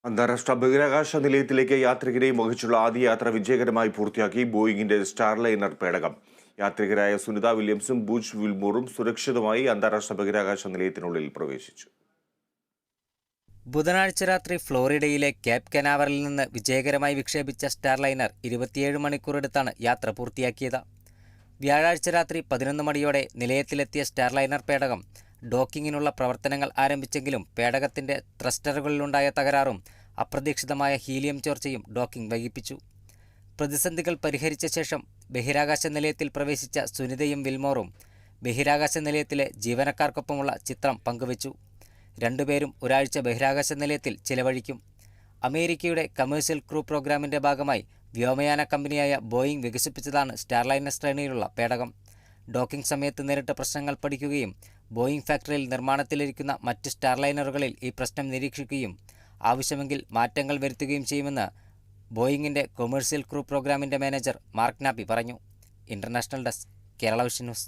അന്താരാഷ്ട്ര ബഹിരാകാശ നിലയത്തിലേക്ക് യാത്രികരെയും വഹിച്ചുള്ള ആദ്യ യാത്ര വിജയകരമായി പൂർത്തിയാക്കി ബോയിങ്ങിന്റെ സ്റ്റാർലൈനർ പേടകം. യാത്രികരായ സുനിത വില്യംസും ബൂച്ച് വിൽമോറും സുരക്ഷിതമായി അന്താരാഷ്ട്ര ബഹിരാകാശ നിലയത്തിനുള്ളിൽ പ്രവേശിച്ചു. ബുധനാഴ്ച രാത്രി ഫ്ലോറിഡയിലെ കേപ്പ് കനാവറിൽ നിന്ന് വിജയകരമായി വിക്ഷേപിച്ച സ്റ്റാർലൈനർ 27 മണിക്കൂറെടുത്താണ് യാത്ര പൂർത്തിയാക്കിയത്. വ്യാഴാഴ്ച രാത്രി 11 മണിയോടെ നിലയത്തിലെത്തിയ സ്റ്റാർലൈനർ പേടകം ഡോക്കിങ്ങിനുള്ള പ്രവർത്തനങ്ങൾ ആരംഭിച്ചെങ്കിലും പേടകത്തിന്റെ ത്രസ്റ്ററുകളിലുണ്ടായ തകരാറും അപ്രതീക്ഷിതമായ ഹീലിയം ചോർച്ചയും ഡോക്കിംഗ് വൈകിപ്പിച്ചു. പ്രതിസന്ധികൾ പരിഹരിച്ച ശേഷം ബഹിരാകാശ നിലയത്തിൽ പ്രവേശിച്ച സുനിതയും വിൽമോറും ബഹിരാകാശ നിലയത്തിലെ ജീവനക്കാർക്കൊപ്പമുള്ള ചിത്രം പങ്കുവച്ചു. രണ്ടുപേരും ഒരാഴ്ച ബഹിരാകാശ നിലയത്തിൽ ചിലവഴിക്കും. അമേരിക്കയുടെ കമേഴ്സ്യൽ ക്രൂ പ്രോഗ്രാമിന്റെ ഭാഗമായി വ്യോമയാന കമ്പനിയായ ബോയിങ് വികസിപ്പിച്ചതാണ് സ്റ്റാർലൈനർ ശ്രേണിയിലുള്ള പേടകം. ഡോക്കിംഗ് സമയത്ത് നേരിട്ട പ്രശ്നങ്ങൾ പഠിക്കുകയും ബോയിങ് ഫാക്ടറിയിൽ നിർമ്മാണത്തിലിരിക്കുന്ന മറ്റ് സ്റ്റാർലൈനറുകളിൽ ഈ പ്രശ്നം നിരീക്ഷിക്കുകയും ആവശ്യമെങ്കിൽ മാറ്റങ്ങൾ വരുത്തുകയും ചെയ്യുമെന്ന് ബോയിങ്ങിന്റെ കൊമേഴ്സ്യൽ ക്രൂ പ്രോഗ്രാമിന്റെ മാനേജർ മാർക്ക് നാപ്പി പറഞ്ഞു. International desk, Kerala vision news.